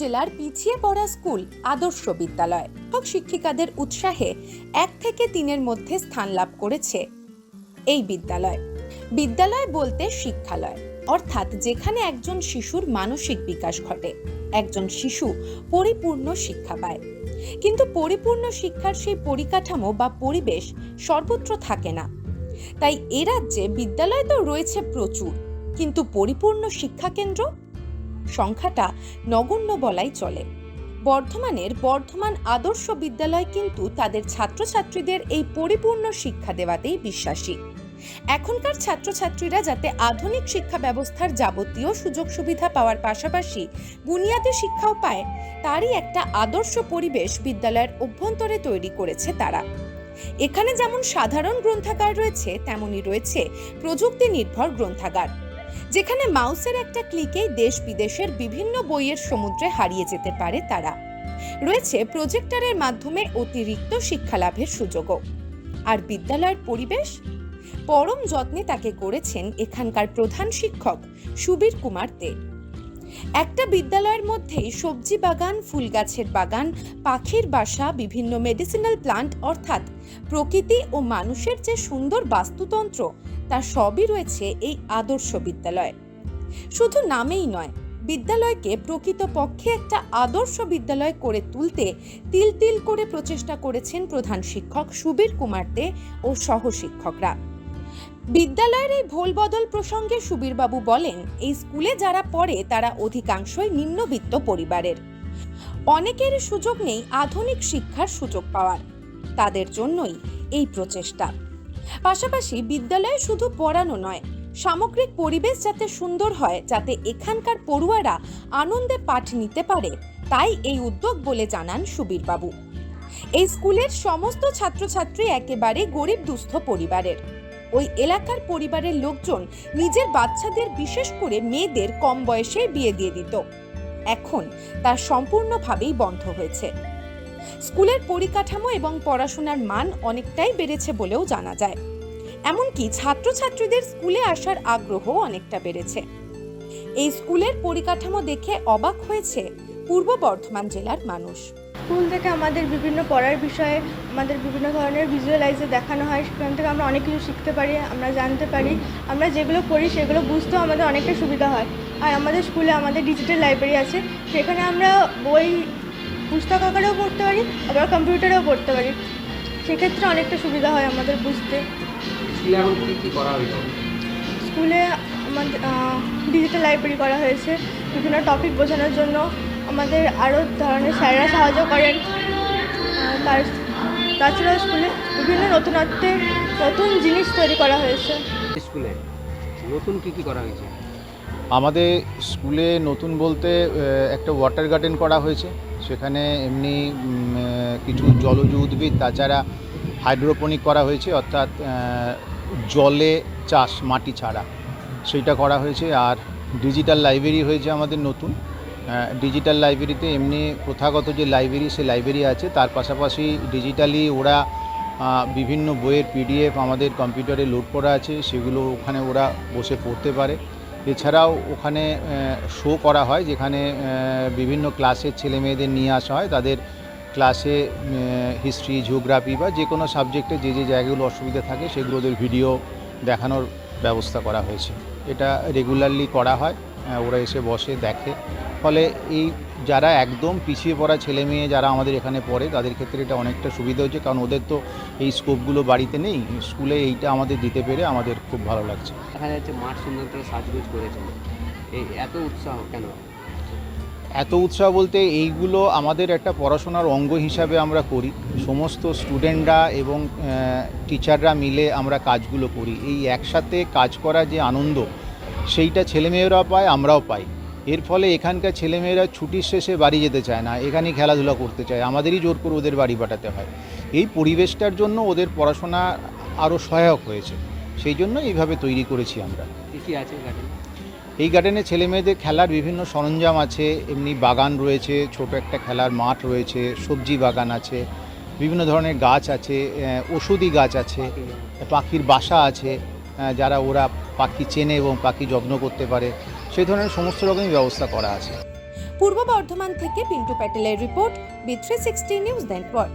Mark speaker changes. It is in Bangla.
Speaker 1: জেলার পিছিয়ে পড়া স্কুল আদর্শ বিদ্যালয় শিক্ষিকাদের উৎসাহে 1 থেকে 3-এর মধ্যে স্থান লাভ করেছে এই বিদ্যালয়। বিদ্যালয় বলতে শিক্ষালয়, অর্থাৎ যেখানে একজন শিশুর মানসিক বিকাশ ঘটে, একজন শিশু পরিপূর্ণ শিক্ষা পায়। কিন্তু পরিপূর্ণ শিক্ষার সেই পরিকাঠামো বা পরিবেশ সর্বত্র থাকে না। তাই এ রাজ্যে বিদ্যালয় তো রয়েছে প্রচুর, কিন্তু পরিপূর্ণ শিক্ষা কেন্দ্র সংখ্যাটা নগণ্য বলাই চলে। বর্ধমানের বর্ধমান আদর্শ বিদ্যালয় কিন্তু তাদের ছাত্রছাত্রীদের এই পরিপূর্ণ শিক্ষা দেওয়াতেই বিশ্বাসী। এখনকার ছাত্রছাত্রীরা যাতে আধুনিক শিক্ষা ব্যবস্থার যাবতীয় সুযোগ সুবিধা পাওয়ার পাশাপাশি বুনিয়াদী শিক্ষাও পায়, তারই একটা আদর্শ পরিবেশ বিদ্যালয়ের অভ্যন্তরে তৈরি করেছে তারা। এখানে যেমন সাধারণ গ্রন্থাগার রয়েছে, তেমনই রয়েছে প্রযুক্তি নির্ভর গ্রন্থাগার, যেখানে মাউসের একটা ক্লিকেই দেশ বিদেশের বিভিন্ন বইয়ের সমুদ্রে হারিয়ে যেতে পারে তারা। রয়েছে প্রজেক্টরের মাধ্যমে অতিরিক্ত শিক্ষা লাভের সুযোগও। আর বিদ্যালয়ের পরিবেশ পরম যত্নে তাকে গড়েছেন এখানকার প্রধান শিক্ষক সুবীর কুমার দে। একটা বিদ্যালয়ের মধ্যেই সবজি বাগান, ফুল গাছের বাগান, পাখির বাসা, বিভিন্ন মেডিসিনাল প্লান্ট, অর্থাৎ প্রকৃতি ও মানুষের যে সুন্দর বাস্তুতন্ত্র, তা সবই রয়েছে এই আদর্শ বিদ্যালয়। শুধু নামেই নয়, বিদ্যালয়কে প্রকৃতপক্ষে একটা আদর্শ বিদ্যালয় করে তুলতে তিল তিল করে প্রচেষ্টা করেছেন প্রধান শিক্ষক সুবীর কুমার দে ও সহশিক্ষকরা। বিদ্যালয়ের এই ভোল বদল প্রসঙ্গে সুবীরবাবু বলেন, এই স্কুলে যারা পড়ে তারা অধিকাংশই নিম্নবিত্ত পরিবারের। অনেকের সুযোগ নেই আধুনিক শিক্ষার সুযোগ পাওয়ার, তাদের জন্যই এই প্রচেষ্টা। পাশাপাশি বিদ্যালয়ে শুধু পড়ানো নয়, সামগ্রিক পরিবেশ যাতে সুন্দর হয়, যাতে এখানকার পড়ুয়ারা আনন্দে পাঠ নিতে পারে, তাই এই উদ্যোগ বলে জানান সুবীরবাবু। এই স্কুলের সমস্ত ছাত্রছাত্রী একেবারে গরিব দুস্থ পরিবারের। ওই এলাকার পরিবারের লোকজন নিজের বাচ্চাদের, বিশেষ করে মেয়েদের, কম বয়সে বিয়ে দিয়ে দিত। এখন তা সম্পূর্ণভাবেই বন্ধ হয়েছে। স্কুলের পরিকাঠামো এবং পড়াশোনার মান অনেকটাই বেড়েছে বলেও জানা যায়। এমনকি ছাত্রছাত্রীদের স্কুলে আসার আগ্রহ অনেকটা বেড়েছে। এই স্কুলের পরিকাঠামো দেখে অবাক হয়েছে পূর্ব বর্ধমান জেলার মানুষ।
Speaker 2: স্কুল থেকে আমাদের বিভিন্ন পড়ার বিষয়ে আমাদের বিভিন্ন ধরনের ভিজুয়ালাইজে দেখানো হয়, সেখান থেকে আমরা অনেক কিছু শিখতে পারি, আমরা জানতে পারি। আমরা যেগুলো পড়ি সেগুলো বুঝতেও আমাদের অনেকটা সুবিধা হয়। আর আমাদের স্কুলে আমাদের ডিজিটাল লাইব্রেরি আছে, সেখানে আমরা বই পুস্তক আকারেও পড়তে পারি, আবার কম্পিউটারেও পড়তে পারি। সেক্ষেত্রে অনেকটা সুবিধা হয় আমাদের বুঝতে।
Speaker 3: স্কুলে এখন কী করা হয়েছে?
Speaker 2: স্কুলে আমাদের ডিজিটাল লাইব্রেরি করা হয়েছে বিভিন্ন টপিক বোঝানোর জন্য। আমাদের আরও ধরনের স্যাররা সাহায্য করেন। তাছাড়া স্কুলে বিভিন্ন নতুনত্বের নতুন জিনিস তৈরি করা হয়েছে।
Speaker 3: স্কুলে নতুন কী করা হয়েছে?
Speaker 4: আমাদের স্কুলে নতুন বলতে একটা ওয়াটার গার্ডেন করা হয়েছে, সেখানে এমনি কিছু জলজ উদ্ভিদ, তাছাড়া হাইড্রোপনিক করা হয়েছে, অর্থাৎ জলে চাষ, মাটি ছাড়া, সেইটা করা হয়েছে। আর ডিজিটাল লাইব্রেরি হয়েছে আমাদের নতুন। ডিজিটাল লাইব্রেরিতে এমনি প্রথাগত যে লাইব্রেরি, সেই লাইব্রেরি আছে, তার পাশাপাশি ডিজিটালি ওরা বিভিন্ন বইয়ের পিডিএফ আমাদের কম্পিউটারে লোড করা আছে, সেগুলো ওখানে ওরা বসে পড়তে পারে। এছাড়াও ওখানে শো করা হয়, যেখানে বিভিন্ন ক্লাসের ছেলে মেয়েদের নিয়ে আসা হয়, তাদের ক্লাসে হিস্ট্রি, জিওগ্রাফি বা যে কোনো সাবজেক্টে যে যে জায়গাগুলো অসুবিধা থাকে সেগুলো ওদের ভিডিও দেখানোর ব্যবস্থা করা হয়েছে। এটা রেগুলারলি করা হয়, ওরা এসে বসে দেখে। ফলে এই যারা একদম পিছিয়ে পড়া ছেলে মেয়ে যারা আমাদের এখানে পড়ে, তাদের ক্ষেত্রে এটা অনেকটা সুবিধা হচ্ছে, কারণ ওদের তো এই স্কোপগুলো বাড়িতে নেই। স্কুলে এইটা আমাদের দিতে পেরে আমাদের খুব ভালো লাগছে।
Speaker 3: দেখা যাচ্ছে মাঠ সুন্দর করে সাজগোজ করেছেন, এই এত উৎসাহ কেন?
Speaker 4: এত উৎসাহ বলতে এইগুলো আমাদের একটা পড়াশোনার অঙ্গ হিসাবে আমরা করি। সমস্ত স্টুডেন্টরা এবং টিচাররা মিলে আমরা কাজগুলো করি। এই একসাথে কাজ করা যে আনন্দ, সেইটা ছেলেমেয়েরাও পায়, আমরাও পাই। এর ফলে এখানকার ছেলেমেয়েরা ছুটির শেষে বাড়ি যেতে চায় না, এখানেই খেলাধুলা করতে চায়। আমাদেরই জোর করে ওদের বাড়ি পাঠাতে হয়। এই পরিবেশটার জন্য ওদের পড়াশোনা আরও সহায়ক হয়েছে, সেই জন্য এইভাবে তৈরি করেছি আমরা।
Speaker 3: কী আছে গার্ডেন?
Speaker 4: এই গার্ডেনে ছেলে মেয়েদের খেলার বিভিন্ন সরঞ্জাম আছে, এমনি বাগান রয়েছে, ছোট একটা খেলার মাঠ রয়েছে, সবজি বাগান আছে, বিভিন্ন ধরনের গাছ আছে, ওষুধি গাছ আছে, পাখির বাসা আছে, যারা ওরা পাখি চেনে এবং পাখি যত্ন করতে পারে, সেই ধরনের সমস্ত রকমই ব্যবস্থা করা আছে।
Speaker 1: পূর্ব বর্ধমান থেকে পিন্টু প্যাটেলের রিপোর্ট, B360 নিউজ নেটওয়ার্ক।